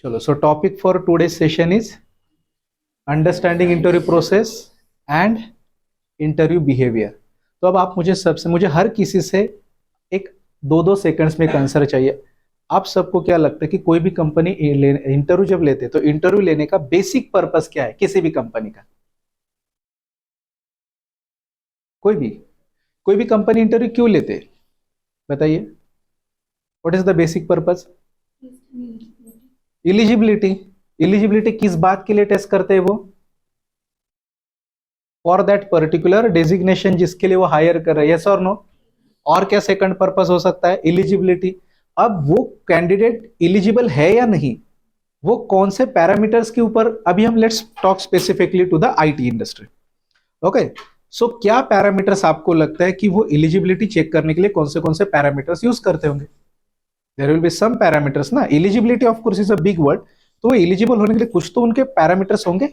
चलो, सो topic for today session is understanding interview process and interview behaviour. तो अब आप मुझे हर किसी से एक 2-2 सेकंड्स में एक आंसर चाहिए। आप सबको क्या लगता है कि कोई भी कंपनी इंटरव्यू जब लेते हैं तो इंटरव्यू लेने का बेसिक पर्पस क्या है किसी भी कंपनी का? कोई भी कोई भी कंपनी इंटरव्यू क्यों लेते हैं, बताइए। What is the basic purpose? Eligibility. Eligibility किस बात के लिए टेस्ट करते हैं वो? फॉर दैट पर्टिकुलर डेजिग्नेशन जिसके लिए वो हायर कर रहे हैं, यस और नो। और क्या सेकंड पर्पस हो सकता है? इलिजिबिलिटी। अब वो कैंडिडेट इलिजिबल है या नहीं, वो कौन से पैरामीटर्स के ऊपर, अभी हम let's talk specifically to the IT industry. Okay, so क्या पैरामीटर्स आपको लगता है कि वो इलिजिबिलिटी चेक करने के लिए कौन से पैरामीटर्स यूज करते होंगे? There will be some parameters ना। Eligibility of course is a big word, तो वो एलिजिबल होने के लिए कुछ तो उनके पैरामीटर्स होंगे,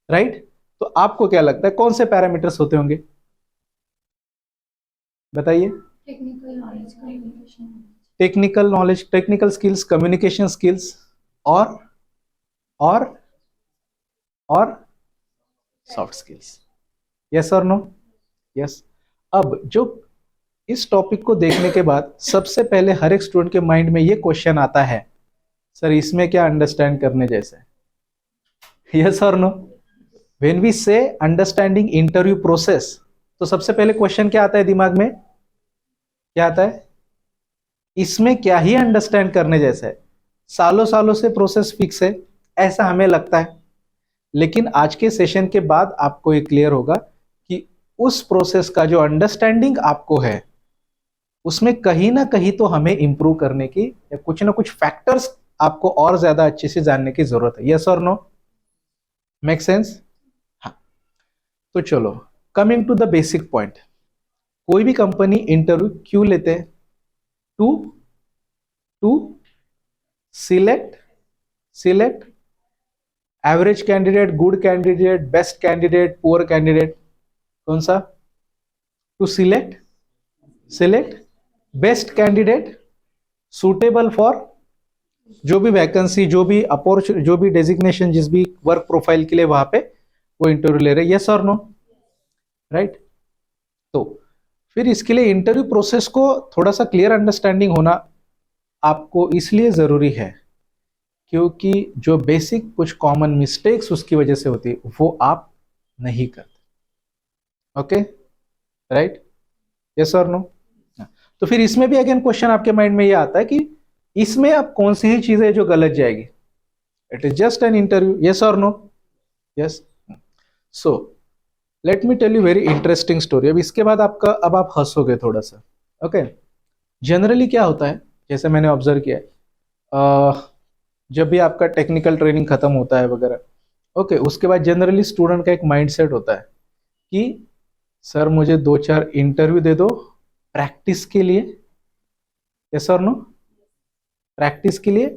राइट? तो आपको क्या लगता है कौन से पैरामीटर्स होते होंगे, बताइए। Technical knowledge, technical skills, communication skills, और और और सॉफ्ट स्किल्स, यस और नो। यस। अब जो इस टॉपिक को देखने के बाद सबसे पहले हर एक स्टूडेंट के माइंड में ये क्वेश्चन आता है, सर इसमें क्या अंडरस्टैंड करने जैसे है? यस और नो। व्हेन वी से अंडरस्टैंडिंग इंटरव्यू प्रोसेस, तो सबसे पहले क्वेश्चन क्या आता है दिमाग में? क्या आता है? इसमें क्या ही अंडरस्टैंड करने जैसा है? सालों सालों से प्रोसेस फिक्स है, ऐसा हमें लगता है। लेकिन आज के सेशन के बाद आपको ये क्लियर होगा कि उस प्रोसेस का जो अंडरस्टैंडिंग आपको है उसमें कहीं ना कहीं तो हमें इंप्रूव करने की या कुछ ना कुछ फैक्टर्स आपको और ज्यादा अच्छे से जानने की जरूरत है, यस और नो। Make sense? हाँ। तो चलो, coming to the basic point, कोई भी कंपनी इंटरव्यू क्यों लेते हैं? To to select average candidate, good candidate, best candidate, poor candidate, कौन सा? To select best candidate suitable for जो भी वैकेंसी, जो भी अपॉर्चुनिटी, जो भी डेजिग्नेशन, जिस भी वर्क प्रोफाइल के लिए वहां पे वो इंटरव्यू ले रहे, यस और नो, राइट? तो फिर इसके लिए इंटरव्यू प्रोसेस को थोड़ा सा क्लियर अंडरस्टैंडिंग होना आपको इसलिए जरूरी है क्योंकि जो बेसिक कुछ कॉमन मिस्टेक्स उसकी वजह से होती है वो आप नहीं करते। Okay, right? यस और नो। तो फिर इसमें भी अगेन क्वेश्चन आपके माइंड में ये आता है कि इसमें अब कौन सी ही चीजें जो गलत जाएगी? It is just an interview, yes और no. Yes. So let me tell you very interesting story. अब इसके बाद आपका, अब आप हंसोगे थोड़ा सा। ओके, जनरली क्या होता है, जैसे मैंने ऑब्जर्व किया है, जब भी आपका टेक्निकल ट्रेनिंग खत्म होता है वगैरह, ओके, उसके बाद जनरली स्टूडेंट का एक माइंडसेट होता है कि सर मुझे 2-4 इंटरव्यू दे दो प्रैक्टिस के लिए, यस और नो, प्रैक्टिस के लिए।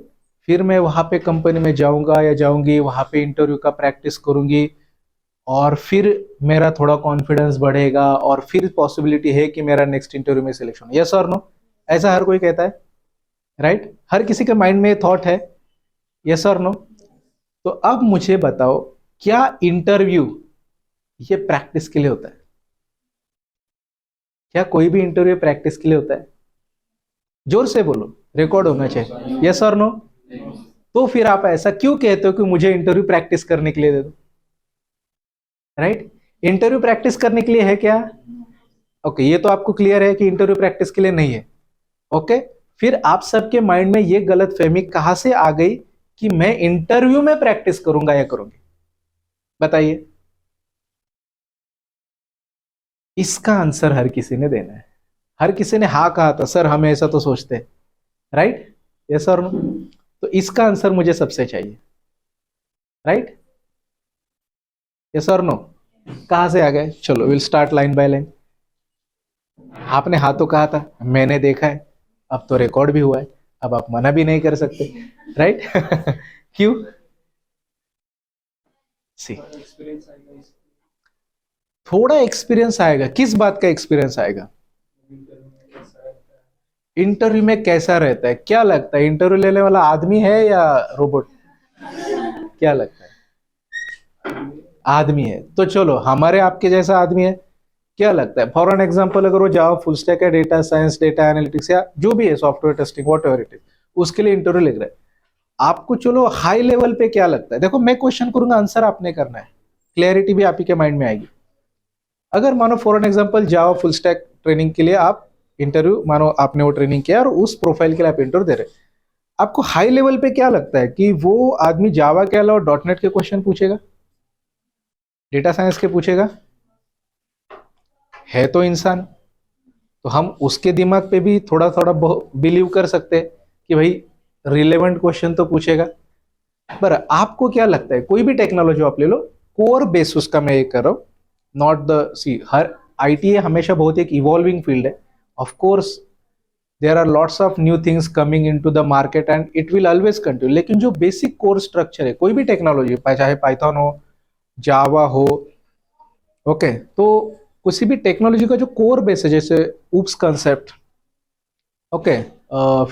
फिर मैं वहां पे कंपनी में जाऊंगा या जाऊंगी, वहां पे इंटरव्यू का प्रैक्टिस करूंगी और फिर मेरा थोड़ा कॉन्फिडेंस बढ़ेगा और फिर पॉसिबिलिटी है कि मेरा नेक्स्ट इंटरव्यू में सिलेक्शन, यस और नो। ऐसा हर कोई कहता है, राइट? हर किसी के माइंड में थॉट है, यस और नो। तो अब मुझे बताओ, क्या इंटरव्यू ये प्रैक्टिस के लिए होता है? क्या कोई भी इंटरव्यू प्रैक्टिस के लिए होता है? जोर से बोलो, रिकॉर्ड होना चाहिए, यस और नो। तो फिर आप ऐसा क्यों कहते हो कि मुझे इंटरव्यू प्रैक्टिस करने के लिए दे दो, राइट? इंटरव्यू प्रैक्टिस करने के लिए है क्या? ओके, ये तो आपको क्लियर है कि इंटरव्यू प्रैक्टिस के लिए नहीं है। ओके, फिर आप सबके माइंड में ये गलत फहमी कहां से आ गई कि मैं इंटरव्यू में प्रैक्टिस करूंगा या करूंगी, बताइए। इसका आंसर हर किसी ने देना है। हर किसी ने हाँ कहा था, सर हम ऐसा तो सोचते हैं, राइट? यस और नो। तो इसका आंसर मुझे सबसे चाहिए, राइट? यस और नो। कहां से आ गए? चलो, will start line by line. आपने हाँ तो कहा था, मैंने देखा है, अब तो रिकॉर्ड भी हुआ है, अब आप मना भी नहीं कर सकते, राइट? क्यों? सी, थोड़ा एक्सपीरियंस आएगा। किस बात का एक्सपीरियंस आएगा? इंटरव्यू में कैसा रहता है, क्या लगता है इंटरव्यू लेने वाला आदमी है या रोबोट, क्या लगता है? आदमी है। तो चलो हमारे आपके जैसा आदमी है, क्या लगता है? फॉर एन एग्जांपल अगर वो जावा फुल स्टैक है, डेटा साइंस, डेटा एनालिटिक्स या जो भी है, software testing, what ever it is, उसके लिए इंटरव्यू ले रहा है आपको, चलो हाई लेवल पे क्या लगता है? देखो मैं क्वेश्चन करूंगा, आंसर आपने करना है, क्लैरिटी भी आप ही के माइंड में आएगी। अगर मानो for an example Java full stack training के लिए आप इंटरव्यू, मानो आपने वो ट्रेनिंग किया और उस प्रोफाइल के लिए आप इंटरव्यू दे रहे, आपको हाई लेवल पे क्या लगता है कि वो आदमी जावा के अलावा डॉट नेट के क्वेश्चन पूछेगा, डेटा साइंस के पूछेगा? है तो इंसान, तो हम उसके दिमाग पे भी थोड़ा थोड़ा बिलीव कर सकते हैं कि भाई रिलेवेंट क्वेश्चन तो पूछेगा। पर आपको क्या लगता है, कोई भी टेक्नोलॉजी आप ले लो, कोर बेस उसका मैं ये कर रहा हूं, नॉट द सी, हर आईटी हमेशा बहुत एक इवॉल्विंग फील्ड है। Of course there are lots of new things coming into the market and it will always continue, लेकिन जो बेसिक कोर स्ट्रक्चर है कोई भी टेक्नोलॉजी, चाहे पाइथन हो, जावा हो, ओके, तो किसी भी टेक्नोलॉजी का जो कोर बेस है, जैसे ऊप्स कंसेप्ट, ओके,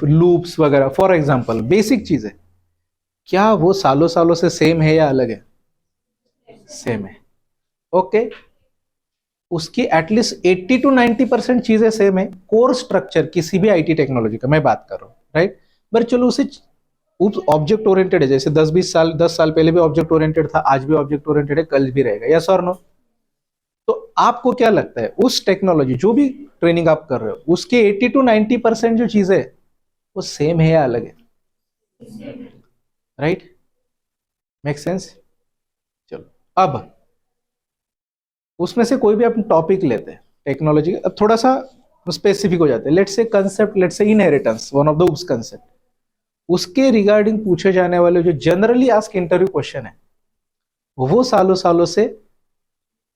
लूप्स वगैरह, फॉर एग्जांपल बेसिक चीज है, क्या वो सालों सालों से सेम है या अलग है? सेम है। ओके, उसकी एटलीस्ट 80 टू 90% चीजें सेम है, कोर स्ट्रक्चर किसी भी आईटी टेक्नोलॉजी का मैं बात कर रहा हूँ, राइट? पर चलो उसे ऑब्जेक्ट ओरिएंटेड है, जैसे 10-20 साल 10 साल पहले भी ऑब्जेक्ट ओरिएंटेड था, आज भी ऑब्जेक्ट ओरिएंटेड है, कल भी रहेगा, यस और नो? तो आपको क्या लगता है उस टेक्नोलॉजी, जो भी ट्रेनिंग आप कर रहे हो, उसके 80 टू 90% जो चीजें वो सेम है या अलग है? Right, make sense? चलो अब उसमें से कोई भी अपन टॉपिक लेते हैं टेक्नोलॉजी, अब थोड़ा सा स्पेसिफिक हो जाते हैं, let's say concept, let's say inheritance, one of the उस कंसेप्ट, उसके रिगार्डिंग पूछे जाने वाले जो जनरली आस्क इंटरव्यू क्वेश्चन है, वो सालों सालों से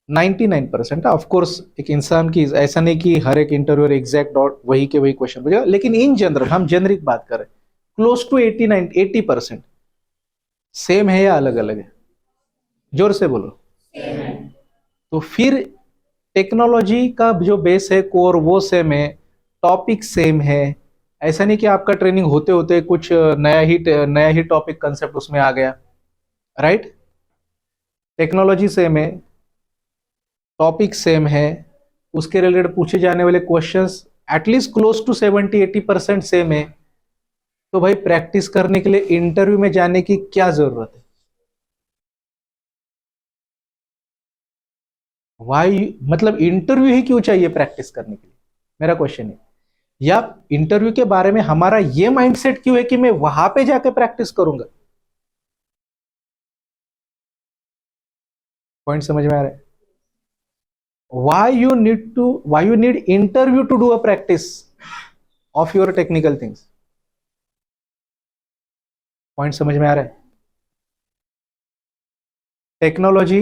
99% ऑफ कोर्स, एक इंसान की ऐसा नहीं कि हर एक इंटरव्यू एग्जैक्ट डॉट वही के वही क्वेश्चन पूछेगा, लेकिन इन जनरल हम जेनरिक बात करें, क्लोज टू 80% सेम है या अलग अलग है? जोर से बोलो। तो फिर टेक्नोलॉजी का जो बेस है, कोर, वो सेम है, टॉपिक सेम है। ऐसा नहीं कि आपका ट्रेनिंग होते होते कुछ नया ही टॉपिक कंसेप्ट उसमें आ गया, राइट? टेक्नोलॉजी सेम है, टॉपिक सेम है, उसके रिलेटेड पूछे जाने वाले questions at least close to 70-80% same है। तो भाई प्रैक्टिस करने के लिए इंटरव्यू में जाने की क्या जरूरत है? वाई, मतलब इंटरव्यू ही क्यों चाहिए प्रैक्टिस करने के लिए, मेरा क्वेश्चन है। या इंटरव्यू के बारे में हमारा ये माइंडसेट क्यों है कि मैं वहां पे जाके प्रैक्टिस करूंगा? पॉइंट समझ में आ रहा है? why you need interview to do a practice of your technical things? Point समझ में आ रहा है? टेक्नोलॉजी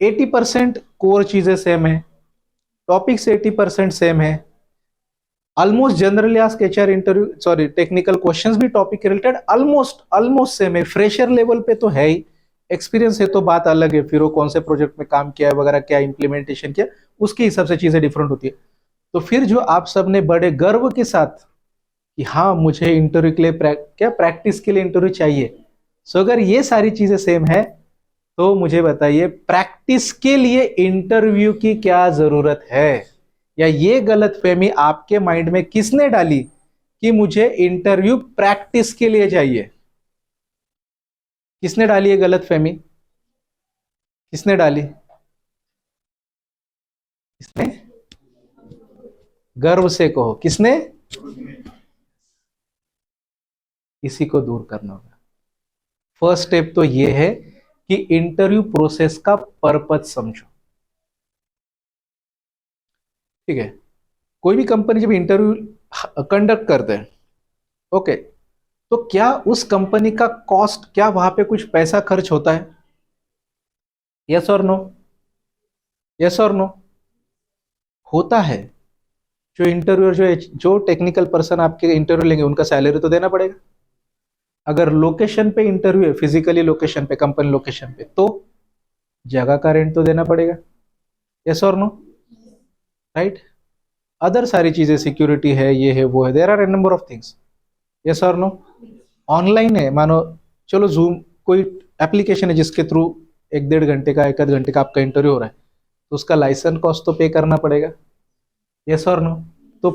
80% कोर चीजें सेम है, टॉपिक्स 80% सेम है, almost generally ask HR interview, sorry, technical questions भी टॉपिक के रिलेटेड ऑलमोस्ट ऑलमोस्ट सेम है, फ्रेशर लेवल पे तो है ही, एक्सपीरियंस है तो बात अलग है, फिर वो कौन से प्रोजेक्ट में काम किया है वगैरह, क्या इंप्लीमेंटेशन किया, उसके हिसाब से चीजें डिफरेंट होती है। तो फिर जो आप सबने बड़े गर्व के साथ कि हाँ मुझे इंटरव्यू के लिए क्या प्रैक्टिस के लिए इंटरव्यू चाहिए, सो अगर ये सारी चीजें सेम है, तो मुझे बताइए प्रैक्टिस के लिए इंटरव्यू की क्या जरूरत है? या ये गलतफहमी आपके माइंड में किसने डाली कि मुझे इंटरव्यू प्रैक्टिस के लिए चाहिए? किसने डाली ये गलतफहमी? किसने डाली? किसने? गर्व से कहो, किसने? इसी को दूर करना होगा। फर्स्ट स्टेप तो ये है कि इंटरव्यू प्रोसेस का पर्पज समझो, ठीक है? कोई भी कंपनी जब इंटरव्यू कंडक्ट करते हैं, ओके, तो क्या उस कंपनी का कॉस्ट, क्या वहां पे कुछ पैसा खर्च होता है? यस और नो? यस और नो? होता है। जो इंटरव्यूअर, जो टेक्निकल पर्सन आपके इंटरव्यू लेंगे, उनका सैलरी तो देना पड़ेगा। अगर लोकेशन पे इंटरव्यू है, फिजिकली लोकेशन पे, कंपनी लोकेशन पे, तो जगह का रेंट तो देना पड़ेगा। यस और नो? राइट? अदर सारी चीजें, सिक्योरिटी है, ये है, वो है, there are a number of things. Yes और नो? ऑनलाइन है, मानो चलो जूम कोई एप्लीकेशन है जिसके थ्रू 1-1.5 घंटे का, 1 आध घंटे का आपका इंटरव्यू हो रहा है, तो उसका लाइसेंस कॉस्ट तो पे करना पड़ेगा। यस और नो? तो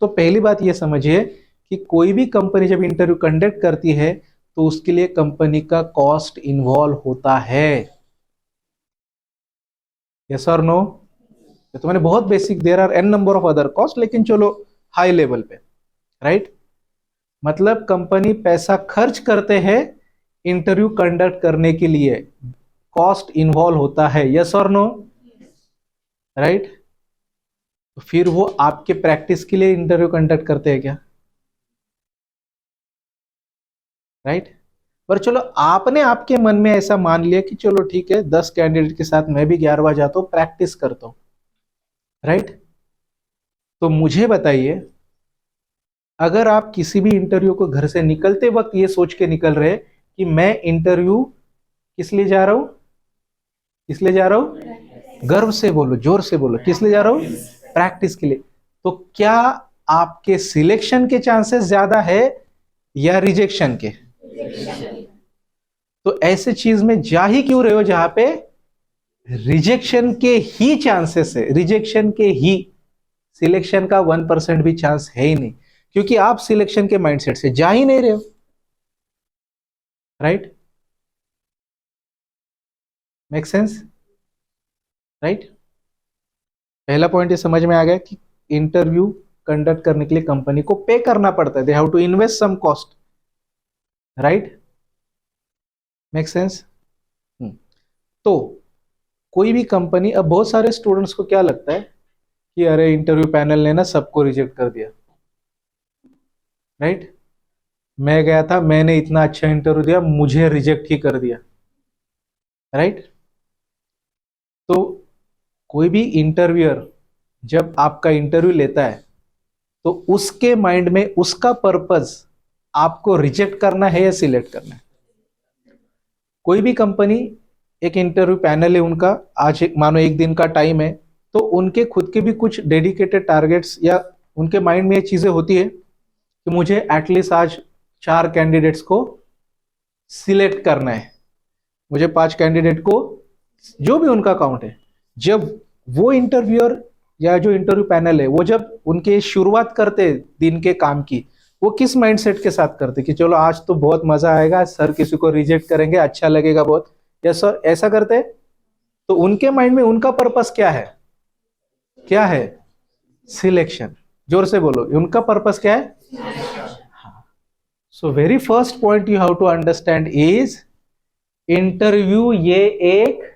तो पहली बात ये समझिए कि कोई भी कंपनी जब इंटरव्यू कंडक्ट करती है तो उसके लिए कंपनी का कॉस्ट इन्वॉल्व होता है। यस और नो? तो मैंने बहुत basic, there are an number of other cost, लेकिन चलो हाई लेवल पे, राइट? मतलब कंपनी पैसा खर्च करते हैं इंटरव्यू कंडक्ट करने के लिए, कॉस्ट इन्वॉल्व होता है। यस और नो? राइट? तो फिर वो आपके प्रैक्टिस के लिए इंटरव्यू कंडक्ट करते हैं क्या? राइट? पर चलो आपने आपके मन में ऐसा मान लिया कि चलो ठीक है, 10 कैंडिडेट के साथ मैं भी 11वां जाता हूं, प्रैक्टिस करता हूं। राइट? तो मुझे बताइए, अगर आप किसी भी इंटरव्यू को घर से निकलते वक्त ये सोच के निकल रहे कि मैं इंटरव्यू किस लिए जा रहा हूं, किस लिए जा रहा हूं, गर्व से बोलो, जोर से बोलो, किस लिए जा रहा हूं, प्रैक्टिस के लिए, तो क्या आपके सिलेक्शन के चांसेस ज्यादा है या रिजेक्शन के? तो ऐसे चीज में जा ही क्यों रहे हो जहां पे रिजेक्शन के ही चांसेस है, रिजेक्शन के ही, सिलेक्शन का 1% भी चांस है ही नहीं, क्योंकि आप सिलेक्शन के माइंडसेट से जा ही नहीं रहे हो। राइट? Make sense? राइट? पहला पॉइंट ये समझ में आ गया कि इंटरव्यू कंडक्ट करने के लिए कंपनी को पे करना पड़ता है, they have to invest some cost. Right? Make sense? तो कोई भी कंपनी, अब बहुत सारे स्टूडेंट्स को क्या लगता है कि अरे इंटरव्यू पैनल ने ना सबको रिजेक्ट कर दिया। राइट? मैं गया था, मैंने इतना अच्छा इंटरव्यू दिया, मुझे रिजेक्ट ही कर दिया। राइट? तो कोई भी इंटरव्यूअर जब आपका इंटरव्यू लेता है तो उसके माइंड में उसका पर्पस आपको रिजेक्ट करना है या सिलेक्ट करना है। कोई भी कंपनी, एक इंटरव्यू पैनल है उनका, आज मानो एक दिन का टाइम है, तो उनके खुद के भी कुछ डेडिकेटेड टारगेट्स या उनके माइंड में ये चीजें होती है कि मुझे एटलीस्ट आज 4 कैंडिडेट्स को सिलेक्ट करना है, मुझे 5 कैंडिडेट को, जो भी उनका काउंट है। जब वो इंटरव्यूअर या जो इंटरव्यू पैनल है वो जब उनके शुरुआत करते दिन के काम की, वो किस माइंडसेट के साथ करते कि चलो आज तो बहुत मजा आएगा, सर किसी को रिजेक्ट करेंगे, अच्छा लगेगा बहुत, या सर ऐसा करते, तो उनके माइंड में उनका पर्पस क्या है, क्या है, सिलेक्शन। जोर से बोलो, उनका पर्पस क्या है? So very first point you have to understand is, interview ये एक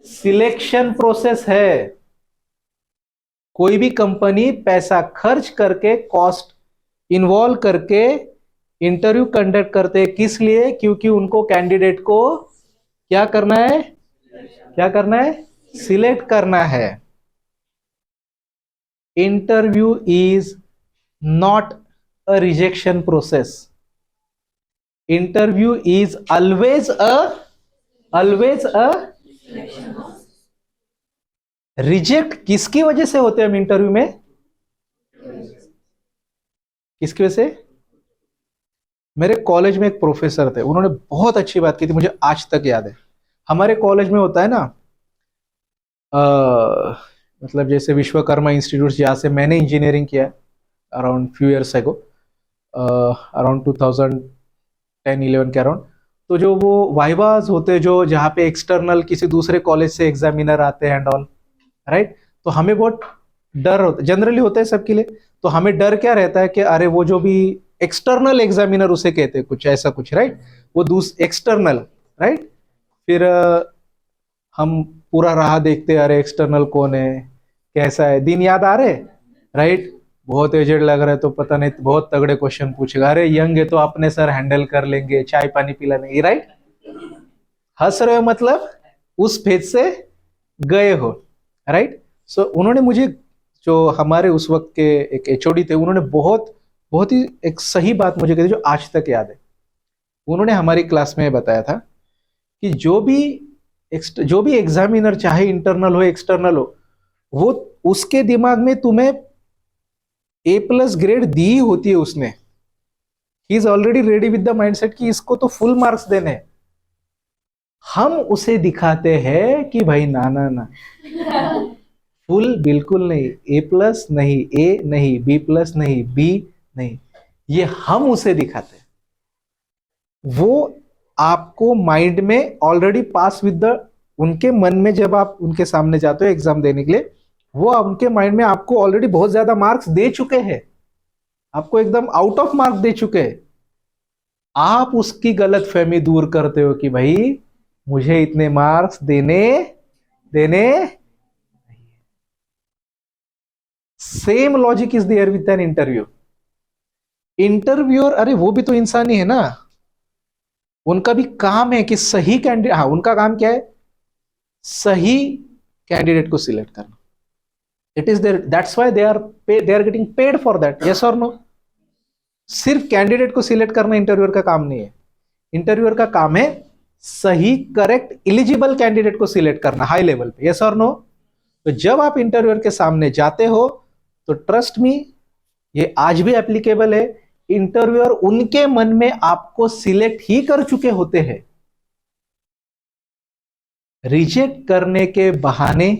सिलेक्शन प्रोसेस है। कोई भी कंपनी पैसा खर्च करके, कॉस्ट इन्वॉल्व करके इंटरव्यू कंडक्ट करते हैं, किस लिए? क्योंकि उनको कैंडिडेट को क्या करना है, क्या करना है, सिलेक्ट करना है। Interview is not a rejection process. Interview is always a reject किसकी वजह से होते हैं हम इंटरव्यू में, किसकी वजह से? मेरे कॉलेज में एक प्रोफेसर थे, उन्होंने बहुत अच्छी बात की थी, मुझे आज तक याद है। हमारे कॉलेज में होता है ना, मतलब जैसे विश्वकर्मा इंस्टीट्यूट जहाँ से मैंने इंजीनियरिंग किया around few years ago, around 2010-11 के अराउंड, तो जो वो वाइवाज होते हैं, जो जहाँ पे एक्सटर्नल किसी दूसरे कॉलेज से एग्जामिनर आते हैं एंड ऑल, राइट? तो हमें बहुत डर होता, जनरली होता है सबके लिए, तो हमें डर क्या रहता है कि अरे वो जो भी एक्सटर्नल एग्जामिनर उसे कहते हैं कुछ ऐसा कुछ, राइट? वो एक्सटर्नल, राइट? फिर हम पूरा राह देखते, अरे एक्सटर्नल कौन है, कैसा है, दिन याद आ रहे, राइट? बहुत एजेड लग रहा है तो पता नहीं बहुत तगड़े क्वेश्चन पूछेगा, अरे यंग है तो अपने सर हैंडल कर लेंगे, चाय पानी पिला लेंगे, राइट? हंस रहे हो मतलब उस फेज से गए हो, राइट? सो उन्होंने मुझे, जो हमारे उस वक्त के एक एचओडी थे, उन्होंने बहुत बहुत ही एक सही बात मुझे कही जो आज तक याद है। उन्होंने हमारी क्लास में बताया था कि जो भी एग्जामिनर, चाहे इंटरनल हो एक्सटर्नल हो, वो उसके दिमाग में तुम्हें A+ ग्रेड दी ही होती है उसने, he is already ready with the mindset कि इसको तो फुल मार्क्स देने हैं। हम उसे दिखाते हैं कि भाई ना ना ना, फुल बिल्कुल नहीं, A+ नहीं, A नहीं, B+ नहीं, B नहीं, ये हम उसे दिखाते हैं। वो आपको माइंड में ऑलरेडी पास विद द, उनके मन में जब आप उनके सामने जाते हो एग्जाम देने के लिए, वो उनके माइंड में आपको ऑलरेडी बहुत ज्यादा मार्क्स दे चुके हैं, आपको एकदम आउट ऑफ मार्क दे चुके हैं। आप उसकी गलत फहमी दूर करते हो कि भाई मुझे इतने मार्क्स देने देने। Same logic is there with an interview. Interviewer, अरे वो भी तो इंसान ही है ना, उनका भी काम है कि सही कैंडिडेट, हाँ उनका काम क्या है, सही कैंडिडेट को सिलेक्ट करना। It is there, that's why they are getting paid for that, yes और नो। सिर्फ कैंडिडेट को सिलेक्ट करना इंटरव्यूअर का काम नहीं है, इंटरव्यूअर का काम है सही करेक्ट एलिजिबल कैंडिडेट को सिलेक्ट करना हाई लेवल पे, यस और नो। तो जब आप इंटरव्यूअर के सामने जाते हो तो ट्रस्ट मी, ये आज भी एप्लीकेबल है, इंटरव्यूअर उनके मन में आपको सिलेक्ट ही कर चुके होते हैं। रिजेक्ट करने के बहाने,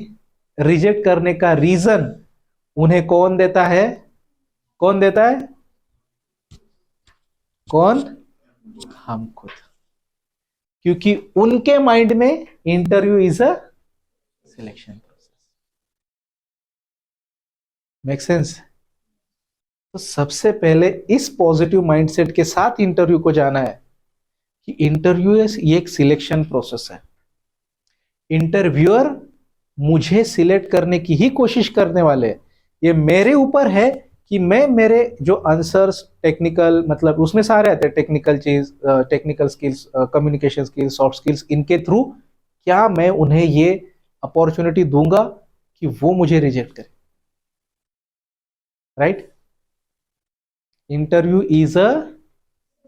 रिजेक्ट करने का रीजन उन्हें कौन देता है, कौन देता है, कौन, हम खुद। क्योंकि उनके माइंड में interview is a selection process. Make sense. तो सबसे पहले इस पॉजिटिव माइंडसेट के साथ इंटरव्यू को जाना है कि इंटरव्यू ये एक सिलेक्शन प्रोसेस है। इंटरव्यूअर मुझे सिलेक्ट करने की ही कोशिश करने वाले हैं। ये मेरे ऊपर है कि मैं मेरे जो आंसर्स टेक्निकल, मतलब उसमें सारे आते हैं टेक्निकल चीज, technical skills, communication skills, soft skills, इनके थ्रू क्या मैं उन्हें ये अपॉर्चुनिटी दूंगा कि वो मुझे रिजेक्ट करे, right. Interview is a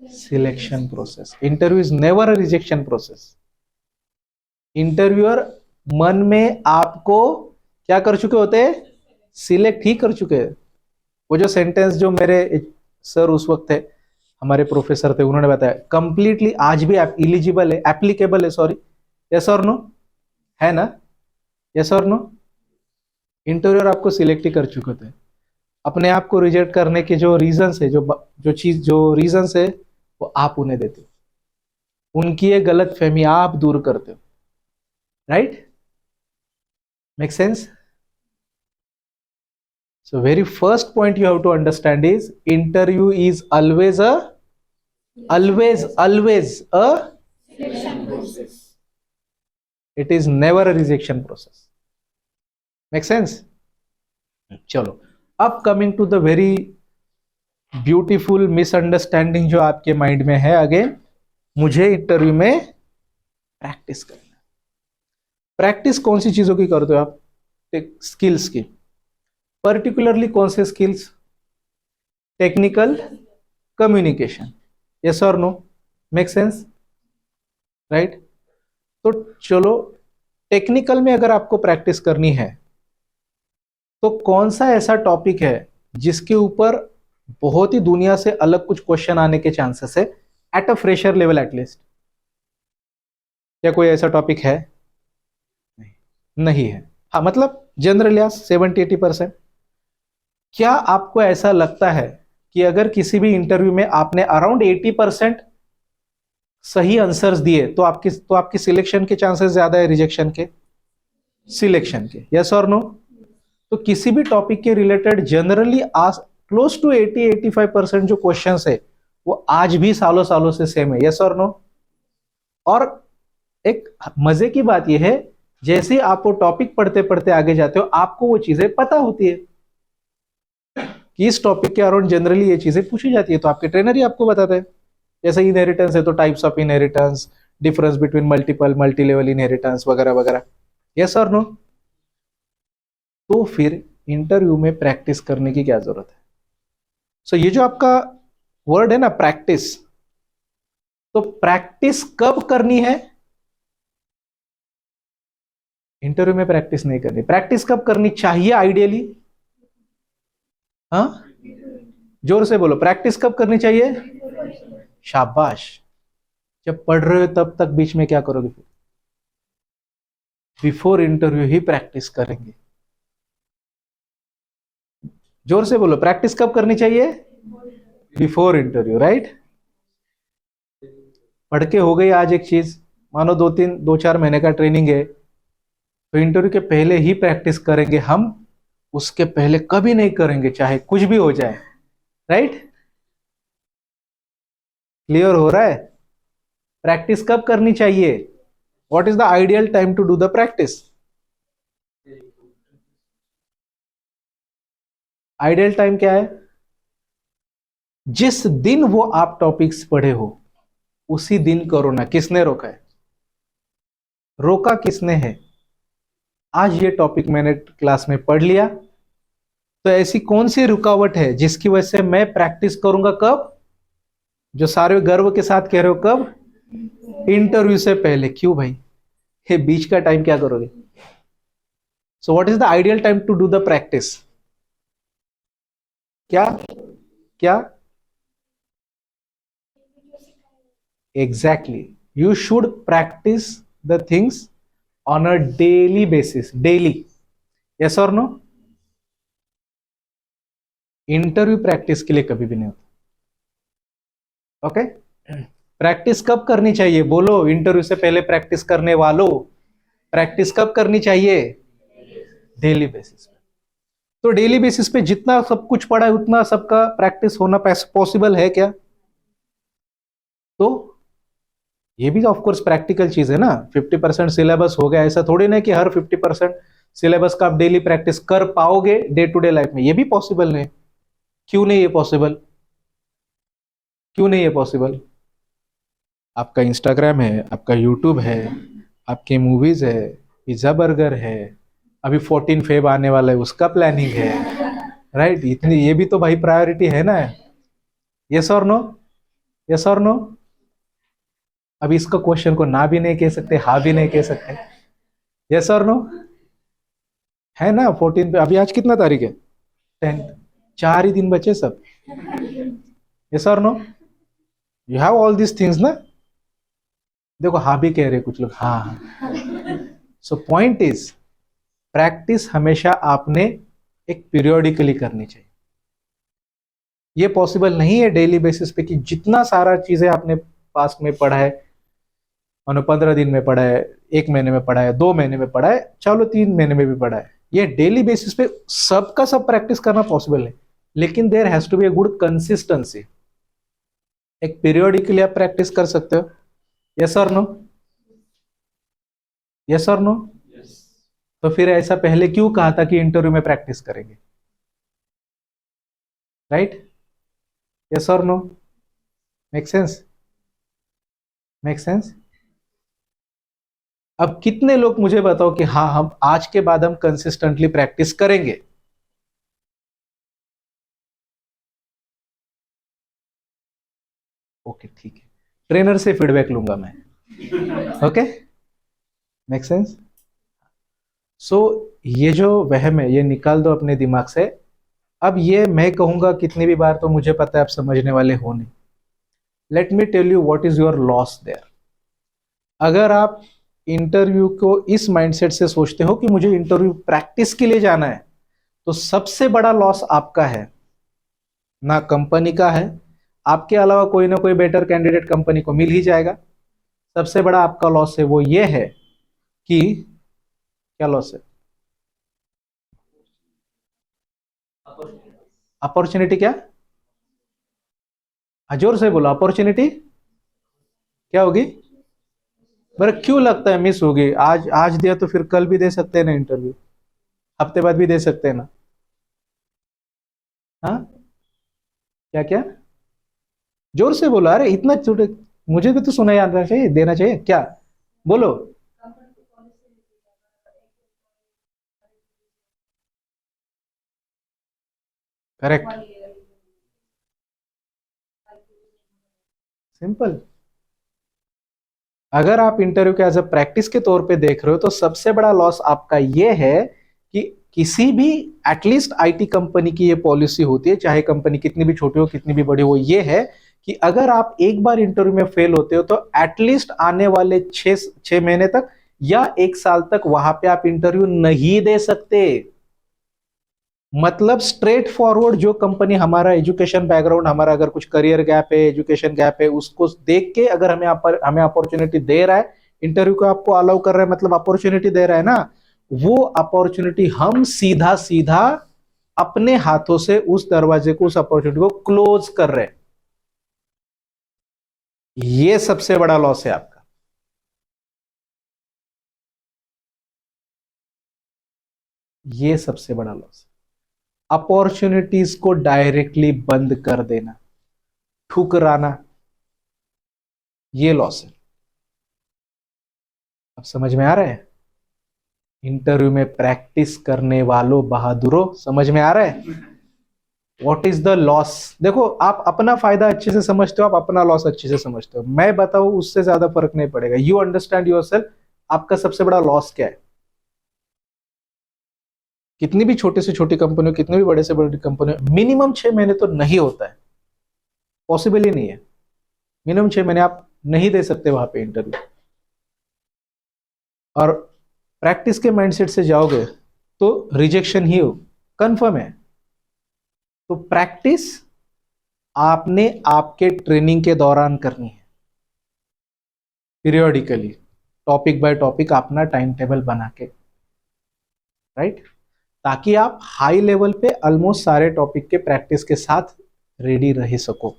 selection process, interview is never a rejection process. Interviewer मन में आपको क्या कर चुके होते हैं, सिलेक्ट ही कर चुके हैं। वो जो सेंटेंस जो मेरे सर उस वक्त थे, हमारे प्रोफेसर थे, उन्होंने बताया कंप्लीटली आज भी एलिजिबल है, एप्लीकेबल है, सॉरी, यस और नो, है ना, यस और नो। इंटरव्यूअर आपको सिलेक्ट ही कर चुके थे, अपने आप को रिजेक्ट करने के जो रीजंस है, जो चीज, जो रीजंस है, वो आप उन्हें देते हो, उनकी ये गलत फहमी आप दूर करते हो, right. Make sense. So very first point you have to understand is interview is always a, always a Selection process. it is never a rejection process. Make sense? चलो, अब coming to the very beautiful misunderstanding जो आपके mind में है, again मुझे interview में practice करना। Practice कौन सी चीजों की करते हो आप, स्किल्स की, पर्टिकुलरली कौन से स्किल्स, टेक्निकल, कम्युनिकेशन, यस और नो, मेक सेंस, राइट। तो चलो, टेक्निकल में अगर आपको प्रैक्टिस करनी है तो कौन सा ऐसा टॉपिक है जिसके ऊपर बहुत ही दुनिया से अलग कुछ क्वेश्चन आने के चांसेस है, at a fresher level at least. क्या कोई ऐसा टॉपिक है? नहीं, नहीं है। हाँ, मतलब जनरली 70-80%। क्या आपको ऐसा लगता है कि अगर किसी भी इंटरव्यू में आपने अराउंड 80% सही आंसर्स दिए तो आपकी सिलेक्शन के चांसेस ज्यादा है रिजेक्शन के, सिलेक्शन के, यस और नो? तो किसी भी टॉपिक के रिलेटेड जनरली क्लोज टू 80-85% जो क्वेश्चंस है वो आज भी सालों सालों से सेम है, यस और नो? और एक मजे की बात यह है, जैसे ही आप वो टॉपिक पढ़ते पढ़ते आगे जाते हो आपको वो चीजें पता होती है कि इस टॉपिक के अराउंड जनरली ये चीजें पूछी जाती है, तो आपके ट्रेनर ही आपको बताते हैं। जैसे इनहेरिटेंस है तो types of inheritance, difference between multiple multi level inheritance वगैरह वगैरह, यस और नो? तो फिर इंटरव्यू में प्रैक्टिस करने की क्या जरूरत है? सो ये जो आपका वर्ड है ना प्रैक्टिस, तो प्रैक्टिस कब करनी है? इंटरव्यू में प्रैक्टिस नहीं करनी। प्रैक्टिस कब करनी चाहिए आइडियली? हाँ, जोर से बोलो, प्रैक्टिस कब करनी चाहिए? शाबाश। जब पढ़ रहे हो तब तक बीच में क्या करोगे फिर? बिफोर इंटरव्यू ही प्रैक्टिस करेंगे। जोर से बोलो, प्रैक्टिस कब करनी चाहिए? Before interview, right? पढ़ के हो गई आज एक चीज, मानो 2-4 महीने का ट्रेनिंग है, तो इंटरव्यू के पहले ही प्रैक्टिस करेंगे हम, उसके पहले कभी नहीं करेंगे, चाहे कुछ भी हो जाए, राइट? क्लियर हो रहा है? प्रैक्टिस कब करनी चाहिए? What is the ideal time to do the practice? Ideal time क्या है? जिस दिन वो आप टॉपिक्स पढ़े हो उसी दिन करो ना। किसने रोका है? रोका किसने है? आज ये टॉपिक मैंने क्लास में पढ़ लिया, तो ऐसी कौन सी रुकावट है जिसकी वजह से मैं प्रैक्टिस करूंगा कब? जो सारे गर्व के साथ कह रहे हो, कब? इंटरव्यू से पहले। क्यों भाई? ये बीच का टाइम क्या करोगे? So what is the ideal time to do the practice? क्या क्या? Exactly, you should practice the things on a daily basis. Daily, yes और नो? इंटरव्यू प्रैक्टिस के लिए कभी भी नहीं होता। ओके? प्रैक्टिस कब करनी चाहिए? बोलो, इंटरव्यू से पहले प्रैक्टिस करने वालों, प्रैक्टिस कब करनी चाहिए? डेली बेसिस पे। तो डेली बेसिस पे जितना सब कुछ पढ़ा है उतना सबका प्रैक्टिस होना पॉसिबल है क्या? तो ये भी ऑफ कोर्स प्रैक्टिकल चीज है ना। 50% सिलेबस हो गया, ऐसा थोड़ी ना कि हर 50% सिलेबस का आप डेली प्रैक्टिस कर पाओगे डे टू डे लाइफ में। ये भी पॉसिबल नहीं। क्यों नहीं ये पॉसिबल? क्यों नहीं ये पॉसिबल? आपका इंस्टाग्राम है, आपका यूट्यूब है, आपके मूवीज है, पिज्जा बर्गर है, अभी 14 फेब आने वाला है उसका प्लानिंग है, राइट? इतनी ये भी तो भाई प्रायोरिटी है ना। यस और नो? यस और नो? अब इसका क्वेश्चन को ना भी नहीं कह सकते, हाँ भी नहीं कह सकते। यस और नो? है ना? 14 पे, अभी आज कितना तारीख है? 10। 4 ही दिन बचे सब। यस और no? You have all this things ना। देखो हाँ भी कह रहे कुछ लोग, हाँ। सो पॉइंट इज, प्रैक्टिस हमेशा आपने एक पीरियोडिकली करनी चाहिए। ये पॉसिबल नहीं है डेली बेसिस पे कि जितना सारा चीजें आपने पास्ट में पढ़ा है, मानो 15 दिन में पढ़ा है, 1 महीने में पढ़ा है, 2 महीने में पढ़ा है, चलो 3 महीने में भी पढ़ा है, ये डेली बेसिस पे सबका सब प्रैक्टिस करना पॉसिबल है। लेकिन there has to be a good consistency. एक पीरियोडिकली आप प्रैक्टिस कर सकते हो। यस और नो? यस और नो? तो फिर ऐसा पहले क्यों कहा था कि इंटरव्यू में प्रैक्टिस करेंगे? राइट? यस और no? Make sense? Make sense? अब कितने लोग मुझे बताओ कि हाँ हम आज के बाद हम कंसिस्टेंटली प्रैक्टिस करेंगे? ओके ठीक है, ट्रेनर से फीडबैक लूंगा मैं। ओके? Make sense? सो ये जो वहम है ये निकाल दो अपने दिमाग से। अब ये मैं कहूंगा कितनी भी बार, तो मुझे पता है आप समझने वाले हो नहीं। Let me tell you what is your loss there. अगर आप इंटरव्यू को इस माइंडसेट से सोचते हो कि मुझे इंटरव्यू प्रैक्टिस के लिए जाना है, तो सबसे बड़ा लॉस आपका है ना, कंपनी का है। आपके अलावा कोई ना कोई बेटर कैंडिडेट कंपनी को मिल ही जाएगा। सबसे बड़ा आपका लॉस है वो ये है कि, क्या लॉस है? अपॉर्चुनिटी क्या? जोर से बोलो, अपॉर्चुनिटी क्या होगी? मेरा क्यों लगता है मिस होगी? आज आज दिया तो फिर कल भी दे सकते हैं ना इंटरव्यू, हफ्ते बाद भी दे सकते हैं ना। हाँ? क्या क्या? जोर से बोलो, अरे इतना छोटे, मुझे भी तो सुना आना चाहिए, देना चाहिए क्या? बोलो। Correct, simple. अगर आप इंटरव्यू के एज अ प्रैक्टिस के तौर पे देख रहे हो, तो सबसे बड़ा लॉस आपका ये है कि किसी भी एटलीस्ट आईटी कंपनी की ये पॉलिसी होती है, चाहे कंपनी कितनी भी छोटी हो कितनी भी बड़ी हो, ये है कि अगर आप एक बार इंटरव्यू में फेल होते हो तो एटलीस्ट आने वाले 6 महीने तक या 1 साल तक वहां पे आप इंटरव्यू नहीं दे सकते। मतलब स्ट्रेट फॉरवर्ड जो कंपनी हमारा एजुकेशन बैकग्राउंड, हमारा अगर कुछ करियर गैप है, एजुकेशन गैप है, उसको देख के अगर हमें अपॉर्चुनिटी दे रहा है, इंटरव्यू को आपको अलाउ कर रहा है, मतलब अपॉर्चुनिटी दे रहा है ना, वो अपॉर्चुनिटी हम सीधा सीधा अपने हाथों से उस दरवाजे को, उस अपॉर्चुनिटी को क्लोज कर रहे हैं। ये सबसे बड़ा लॉस है आपका। ये सबसे बड़ा लॉस है, अपॉर्चुनिटीज को डायरेक्टली बंद कर देना, ठुकराना, ये लॉस है। अब समझ में आ रहा है? इंटरव्यू में प्रैक्टिस करने वालों बहादुरों, समझ में आ रहा है व्हाट इज द लॉस? देखो, आप अपना फायदा अच्छे से समझते हो, आप अपना लॉस अच्छे से समझते हो, मैं बताऊं उससे ज्यादा फर्क नहीं पड़ेगा। यू अंडरस्टैंड योरसेल्फ, आपका सबसे बड़ा लॉस क्या है? कितनी भी छोटी से छोटी कंपनी हो, कितनी भी बड़े से बड़ी कंपनी हो, मिनिमम 6 महीने तो नहीं होता है, पॉसिबल ही नहीं है। मिनिमम 6 महीने आप नहीं दे सकते वहां पे इंटरव्यू। और प्रैक्टिस के माइंडसेट से जाओगे तो रिजेक्शन ही हो, कंफर्म है। तो प्रैक्टिस आपने आपके ट्रेनिंग के दौरान करनी है, पीरियोडिकली, टॉपिक बाय टॉपिक अपना टाइम टेबल बना के, राइट, ताकि आप हाई लेवल पे ऑलमोस्ट सारे टॉपिक के प्रैक्टिस के साथ रेडी रह सको।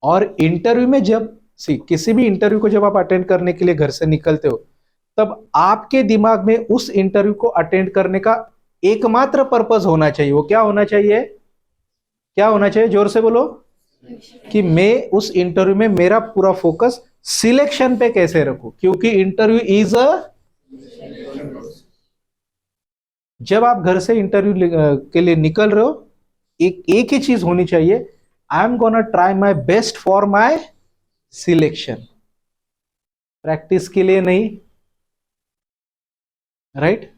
और इंटरव्यू में जब किसी भी इंटरव्यू को जब आप अटेंड करने के लिए घर से निकलते हो, तब आपके दिमाग में उस इंटरव्यू को अटेंड करने का एकमात्र पर्पस होना चाहिए। वो क्या होना चाहिए? क्या होना चाहिए? जोर से बोलो। कि मैं उस इंटरव्यू में मेरा पूरा फोकस सिलेक्शन पे कैसे रखूं, क्योंकि इंटरव्यू इज अ, जब आप घर से इंटरव्यू के लिए निकल रहे हो, एक ही चीज होनी चाहिए, I am gonna try my best for my selection, practice के लिए नहीं, राइट।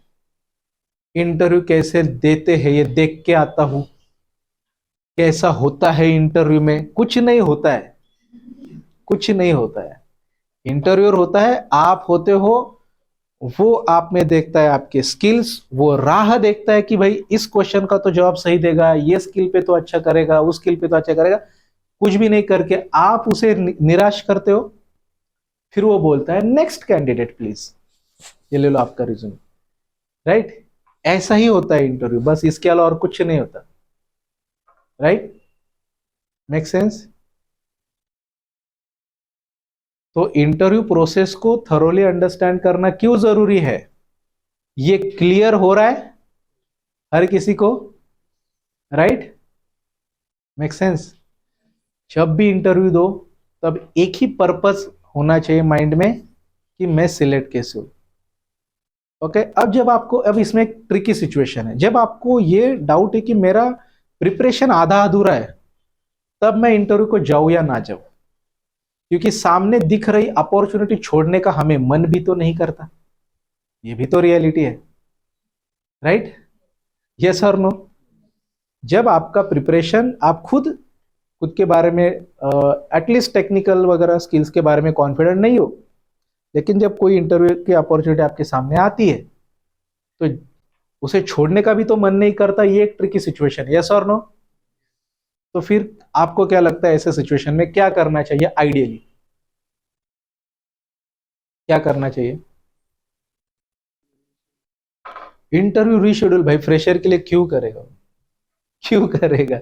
इंटरव्यू कैसे देते हैं ये देख के आता हूं, कैसा होता है इंटरव्यू में, कुछ नहीं होता है, कुछ नहीं होता है। इंटरव्यूअर होता है, आप होते हो, वो आप में देखता है आपके स्किल्स, वो राह देखता है कि भाई इस क्वेश्चन का तो जवाब सही देगा, ये स्किल पे तो अच्छा करेगा, उस स्किल पे तो अच्छा करेगा, कुछ भी नहीं करके आप उसे निराश करते हो। फिर वो बोलता है नेक्स्ट कैंडिडेट प्लीज, ये ले लो आपका रिज्यूम, राइट। ऐसा ही होता है इंटरव्यू, बस इसके अलावा और कुछ नहीं होता, राइट। Make sense? तो इंटरव्यू प्रोसेस को थरोली अंडरस्टैंड करना क्यों जरूरी है? ये क्लियर हो रहा है हर किसी को, राइट? Make sense? जब भी इंटरव्यू दो तब एक ही पर्पस होना चाहिए माइंड में कि मैं सिलेक्ट कैसे हूं। ओके, अब जब आपको, अब इसमें एक ट्रिकी सिचुएशन है, जब आपको ये डाउट है कि मेरा प्रिपरेशन आधा अधूरा है, तब मैं इंटरव्यू को जाऊं या ना जाऊं, क्योंकि सामने दिख रही अपॉर्चुनिटी छोड़ने का हमें मन भी तो नहीं करता, ये भी तो रियलिटी है, राइट? यस और नो? जब आपका प्रिपरेशन, आप खुद खुद के बारे में एटलीस्ट टेक्निकल वगैरह स्किल्स के बारे में कॉन्फिडेंट नहीं हो, लेकिन जब कोई इंटरव्यू की अपॉर्चुनिटी आपके सामने आती है तो उसे छोड़ने का भी तो मन नहीं करता, ये एक ट्रिकी सिचुएशन है। यस और नो? तो फिर आपको क्या लगता है ऐसे सिचुएशन में क्या करना चाहिए? आइडियली क्या करना चाहिए? इंटरव्यू रीशेड्यूल भाई फ्रेशर के लिए क्यों करेगा? क्यों करेगा?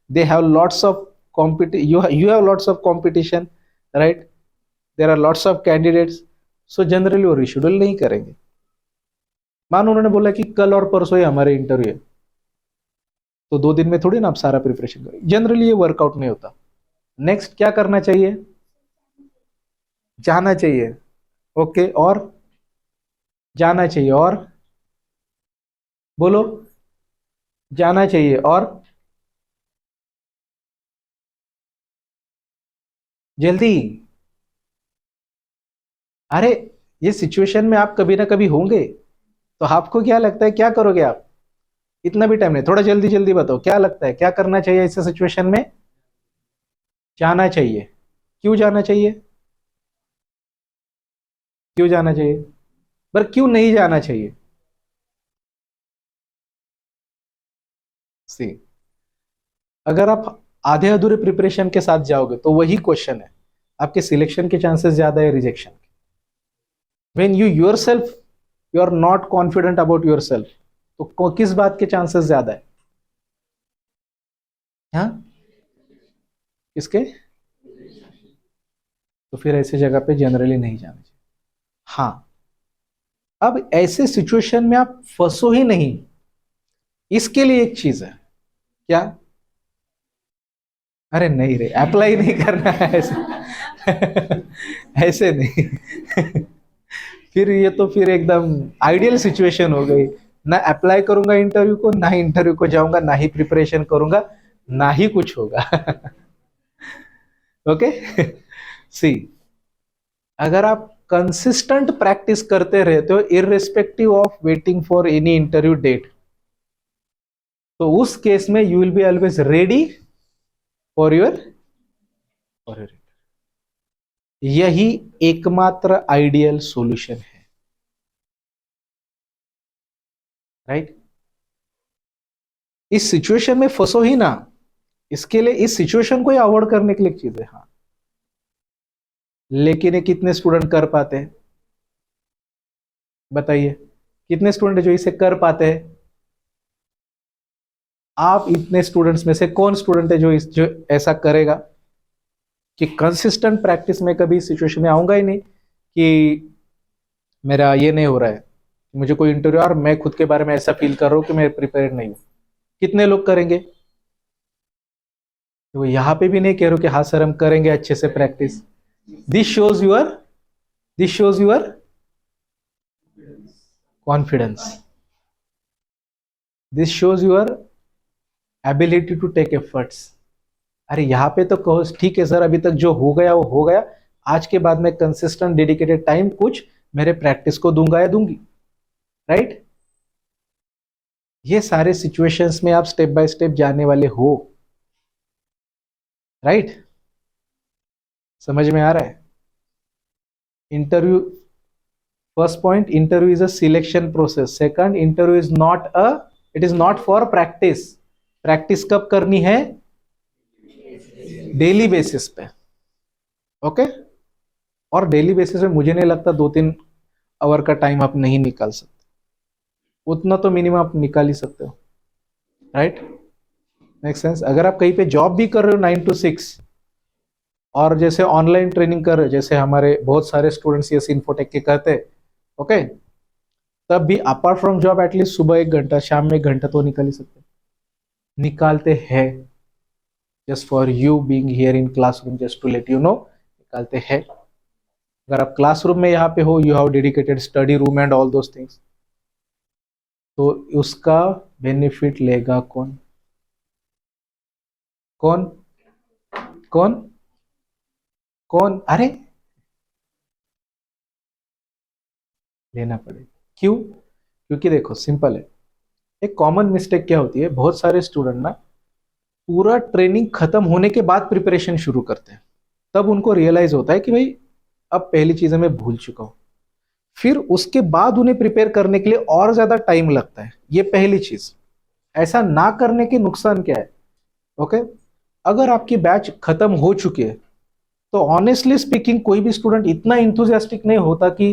They have lots of you have lots of competition, right? There are lots of candidates, so generally वो रिशेड्यूल नहीं करेंगे। मान उन्होंने बोला कि कल और परसों ही हमारे इंटरव्यू है, तो 2 दिन में थोड़ी ना आप सारा प्रिपरेशन करें, जनरली ये वर्कआउट नहीं होता। नेक्स्ट क्या करना चाहिए? जाना चाहिए, ओके, और जाना चाहिए, और बोलो, जाना चाहिए, और जल्दी। अरे, ये सिचुएशन में आप कभी ना कभी होंगे, तो आपको क्या लगता है, क्या करोगे आप? इतना भी टाइम नहीं, थोड़ा जल्दी जल्दी बताओ, क्या लगता है क्या करना चाहिए ऐसे सिचुएशन में? जाना चाहिए। क्यों जाना चाहिए? क्यों जाना चाहिए? पर क्यों नहीं जाना चाहिए? सी, अगर आप आधे अधूरे प्रिपरेशन के साथ जाओगे तो वही क्वेश्चन है, आपके सिलेक्शन के चांसेस ज्यादा है रिजेक्शन के। When you yourself you are not confident about yourself, तो किस बात के चांसेस ज्यादा है? हाँ, किसके? तो फिर ऐसी जगह पे जनरली नहीं जाना चाहिए। हाँ, अब ऐसे सिचुएशन में आप फंसो ही नहीं, इसके लिए एक चीज है। क्या? अरे नहीं रे, अप्लाई नहीं करना है ऐसे ऐसे नहीं फिर ये तो फिर एकदम आइडियल सिचुएशन हो गई। ना अप्लाई करूंगा इंटरव्यू को, ना ही इंटरव्यू को जाऊंगा, ना ही प्रिपरेशन करूंगा, ना ही कुछ होगा ओके सी, अगर आप कंसिस्टेंट प्रैक्टिस करते रहते हो irrespective of waiting for any interview date, तो उस केस में you will be always ready for your यही एकमात्र आइडियल सॉल्यूशन है, राइट? इस सिचुएशन में फंसो ही ना, इसके लिए इस सिचुएशन को ही अवॉइड करने के लिए चीज है। हाँ, लेकिन ये कितने स्टूडेंट कर पाते हैं? बताइए, कितने स्टूडेंट है जो इसे कर पाते हैं? आप इतने स्टूडेंट्स में से कौन स्टूडेंट है जो ऐसा करेगा कि कंसिस्टेंट प्रैक्टिस में कभी सिचुएशन में आऊंगा ही नहीं कि मेरा ये नहीं हो रहा है, मुझे कोई इंटरव्यू और मैं खुद के बारे में ऐसा फील कर रहा हूं कि मैं प्रिपेयर नहीं हूं? कितने लोग करेंगे? तो यहां पे भी नहीं कह रहे हो कि हाँ सर हम करेंगे अच्छे से practice. This shows your this shows your confidence, this shows your ability to take efforts. अरे यहाँ पे तो कहो ठीक है सर, अभी तक जो हो गया वो हो गया, आज के बाद मैं कंसिस्टेंट डेडिकेटेड टाइम कुछ मेरे प्रैक्टिस को दूंगा या दूंगी, राइट? ये सारे सिचुएशंस में आप स्टेप बाय स्टेप जाने वाले हो, राइट? समझ में आ रहा है? Interview, first point, interview is a selection process. Second, interview is not it is not for practice. Practice कब करनी है? डेली बेसिस पे, ओके? और डेली बेसिस पे मुझे नहीं लगता 2-3 आवर का टाइम आप नहीं निकाल सकते, उतना तो मिनिमम आप निकाल ही सकते हो, राइट? Make sense? अगर आप कहीं पे जॉब भी कर रहे हो 9 to 6 और जैसे ऑनलाइन ट्रेनिंग कर रहे हो, जैसे हमारे बहुत सारे स्टूडेंट्स ये इन्फोटेक के कहते हैं, ओके, तब भी अपार्ट फ्रॉम जॉब एटलीस्ट सुबह 1 घंटा, शाम में 1 घंटा तो निकाल ही सकते, निकालते हैं। Just for you being here in classroom, just to let you know, निकालते हैं। अगर आप क्लासरूम में यहाँ पे हो, you have dedicated study room and all those things, तो उसका बेनिफिट लेगा कौन? कौन? कौन? कौन? अरे लेना पड़ेगा। क्यों? क्योंकि देखो सिंपल है, एक कॉमन मिस्टेक क्या होती है, बहुत सारे स्टूडेंट ना पूरा ट्रेनिंग खत्म होने के बाद प्रिपरेशन शुरू करते हैं, तब उनको रियलाइज होता है कि भाई अब पहली चीजें मैं भूल चुका हूं, फिर उसके बाद उन्हें प्रिपेयर करने के लिए और ज्यादा टाइम लगता है। ये पहली चीज। ऐसा ना करने के नुकसान क्या है? ओके, अगर आपकी बैच खत्म हो चुकी है तो ऑनेस्टली स्पीकिंग कोई भी स्टूडेंट इतना इंथुजियास्टिक नहीं होता कि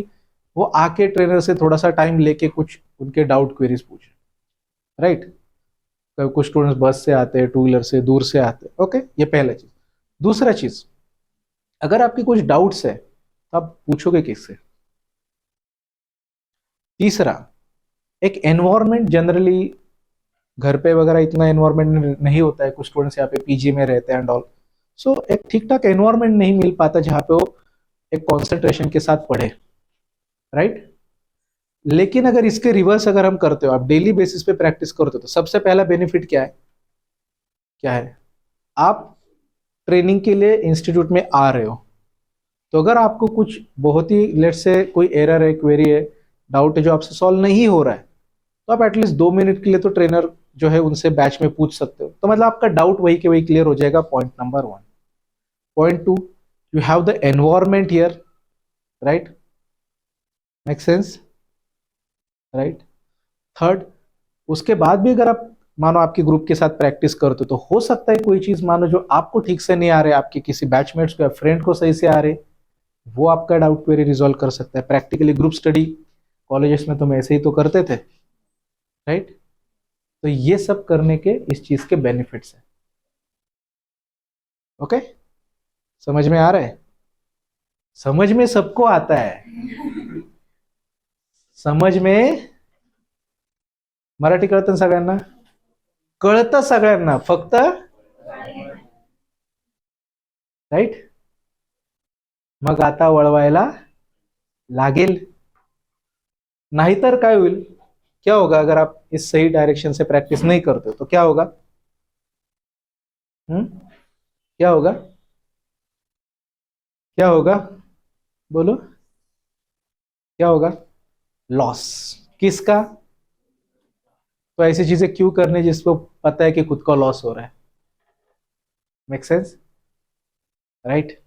वो आके ट्रेनर से थोड़ा सा टाइम लेके कुछ उनके डाउट क्वेरीज पूछे, राइट? कुछ स्टूडेंट्स बस से आते हैं, टू व्हीलर से, दूर से आते हैं, ओके, ये पहला चीज। दूसरा चीज, अगर आपके कुछ डाउट्स है तो आप पूछोगे किससे? तीसरा, एक एनवायरनमेंट जनरली घर पे वगैरह इतना एनवायरनमेंट नहीं होता है, कुछ स्टूडेंट्स यहाँ पे पीजी में रहते हैं एंड ऑल, सो एक ठीक ठाक एनवायरनमेंट नहीं मिल पाता जहाँ पे वो एक कॉन्सेंट्रेशन के साथ पढ़े, राइट? लेकिन अगर इसके रिवर्स अगर हम करते हो, आप डेली बेसिस पे प्रैक्टिस करते हो, तो सबसे पहला बेनिफिट क्या है? क्या है? आप ट्रेनिंग के लिए इंस्टीट्यूट में आ रहे हो, तो अगर आपको कुछ बहुत ही लेट से कोई एरर है, क्वेरी है, डाउट है जो आपसे सॉल्व नहीं हो रहा है, तो आप एटलीस्ट 2 मिनट के लिए तो ट्रेनर जो है उनसे बैच में पूछ सकते हो, तो मतलब आपका डाउट वही के वही क्लियर हो जाएगा। Point number 1। Point 2, you have the environment here, right, make sense, right. Third, उसके बाद भी अगर आप मानो आपके ग्रुप के साथ प्रैक्टिस करते हो तो हो सकता है कोई चीज मानो जो आपको ठीक से नहीं आ रहे, आपके किसी बैचमेट्स को या फ्रेंड को सही से आ रहे, वो आपका डाउट क्वेरी रिजॉल्व कर सकता है। प्रैक्टिकली ग्रुप स्टडी कॉलेजेस में तुम ऐसे ही तो करते थे, राइट। तो ये सब करने के इस चीज के बेनिफिट्स है। ओके, समझ में आ रहा है? समझ में सबको आता है, समझ में मराठी कळतं सगळ्यांना, कळतं सगळ्यांना, फक्त राइट, मग आता वळवायला लागेल, नाहीतर काय होईल, क्या होगा अगर आप इस सही डायरेक्शन से प्रैक्टिस नहीं करते तो क्या होगा? क्या होगा? क्या होगा? बोलो, क्या होगा? लॉस। किसका? तो ऐसी चीजें क्यों करने जिसको पता है कि खुद का लॉस हो रहा है। Make sense, right.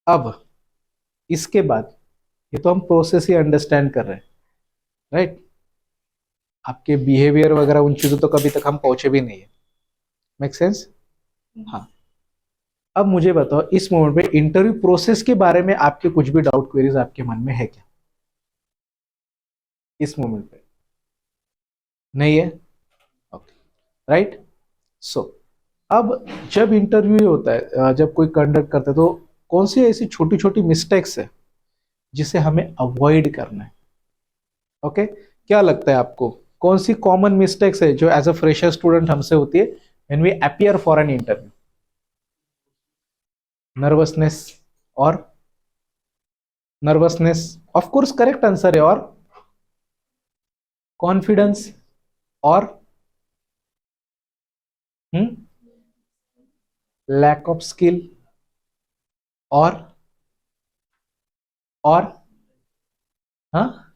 अब इसके बाद ये तो हम प्रोसेस ही अंडरस्टैंड कर रहे हैं, राइट। आपके बिहेवियर वगैरह उन चीजों तो कभी तक हम पहुंचे भी नहीं है। Make sense? हाँ। अब मुझे बताओ इस मोमेंट पे इंटरव्यू प्रोसेस के बारे में आपके कुछ भी डाउट क्वेरीज आपके मन में है क्या? इस मोमेंट पे नहीं है? Okay, right. सो अब जब इंटरव्यू होता है, जब कोई कंडक्ट करता है, तो कौन सी ऐसी छोटी छोटी मिस्टेक्स है जिसे हमें अवॉइड करना है? ओके, क्या लगता है आपको कौन सी कॉमन मिस्टेक्स है जो एज अ फ्रेशर स्टूडेंट हमसे होती है when we appear for an interview? Nervousness, और nervousness of course correct answer है, और कॉन्फिडेंस, और लैक ऑफ स्किल, और हाँ,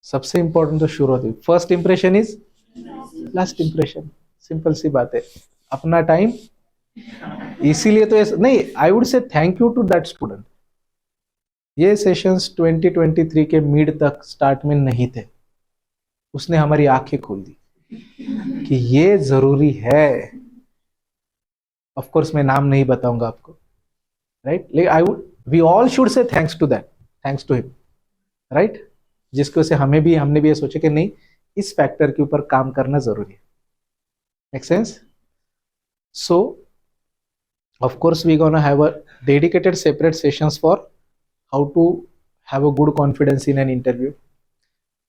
सबसे इंपॉर्टेंट तो शुरू होती है, first impression is last impression. Simple सी बात है, अपना टाइम, इसीलिए तो नहीं, I would say thank you to that student. ये सेशंस 2023 के मिड तक स्टार्ट में नहीं थे, उसने हमारी आंखें खोल दी कि ये जरूरी है। ऑफ कोर्स मैं नाम नहीं बताऊंगा आपको, राइट, लेकिन I would, we all should say thanks to that, thanks to him, right, जिसको से हमने भी ये सोचा कि नहीं, इस फैक्टर के ऊपर काम करना जरूरी है। Make sense? So of course we gonna have a dedicated separate sessions for how to have a good confidence in an interview,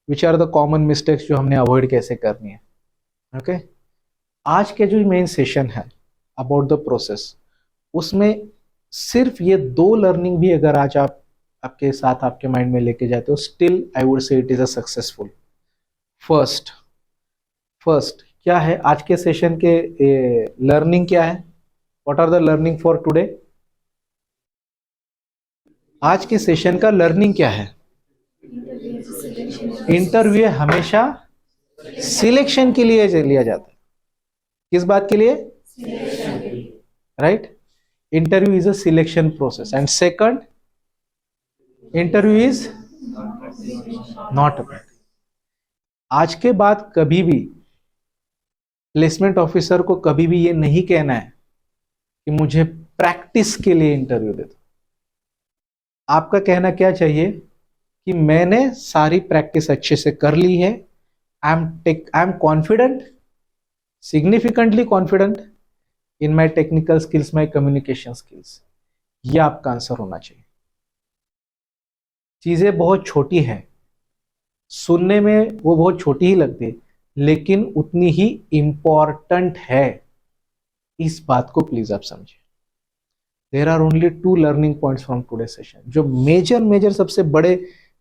which are the common mistakes जो हमने avoid कैसे करनी है। ओके, आज के जो मेन सेशन है about the process, उसमें सिर्फ ये 2 लर्निंग भी अगर आज आप आपके साथ आपके माइंड में लेके जाते हो, स्टिल आई वुड से it is a successful. First क्या है आज के सेशन के लर्निंग क्या है? What are the learning for today? आज के सेशन का लर्निंग क्या है? इंटरव्यू हमेशा सिलेक्शन के लिए लिया जाता है। किस बात के लिए? Right, interview is a selection process, and second, interview is not a. आज के बाद कभी भी प्लेसमेंट ऑफिसर को कभी भी ये नहीं कहना है कि मुझे प्रैक्टिस के लिए इंटरव्यू दे दो। आपका कहना क्या चाहिए कि मैंने सारी प्रैक्टिस अच्छे से कर ली है, I am confident, significantly confident in my technical skills, my communication skills. यह आपका आंसर होना चाहिए। चीजें बहुत छोटी हैं, सुनने में वो बहुत छोटी ही लगती है, लेकिन उतनी ही इंपॉर्टेंट है। इस बात को प्लीज आप समझिए। There are only 2 learning points from today session. जो मेजर सबसे बड़े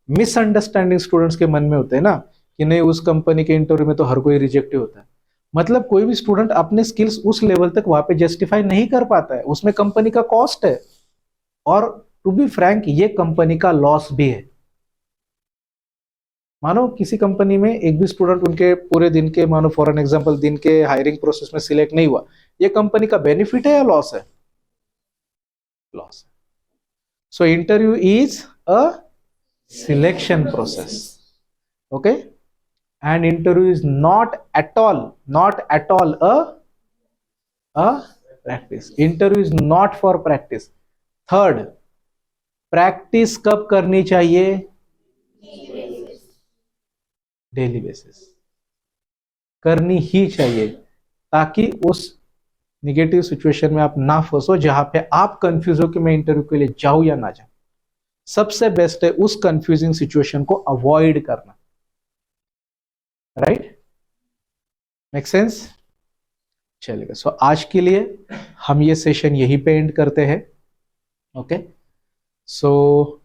मिसअंडरस्टैंडिंग स्टूडेंट्स के मन में होते हैं ना, कि नहीं उस कंपनी के इंटरव्यू में तो हर कोई रिजेक्ट ही होता है। मतलब कोई भी स्टूडेंट अपने स्किल्स उस लेवल तक वहां पे जस्टिफाई नहीं कर पाता है, उसमें कंपनी का कॉस्ट है, और टू बी फ्रैंक ये कंपनी का लॉस भी है। मानो किसी कंपनी में एक भी स्टूडेंट उनके पूरे दिन के, मानो फॉर एन एग्जांपल दिन के हायरिंग प्रोसेस में सिलेक्ट नहीं हुआ, ये कंपनी का बेनिफिट है या लॉस है? लॉस है. So interview is a selection process. Okay, and interview is not at all a practice. Interview is not for practice. Third, practice कब करनी चाहिए? डेली बेसिस करनी ही चाहिए, ताकि उस निगेटिव सिचुएशन में आप ना फंसो जहां पे आप कंफ्यूज हो कि मैं इंटरव्यू के लिए जाऊं या ना जाऊं. सबसे बेस्ट है उस कंफ्यूजिंग सिचुएशन को अवॉइड करना. राइट? Make sense? चलेगा. सो आज के लिए हम ये सेशन यहीं पे एंड करते हैं. ओके, सो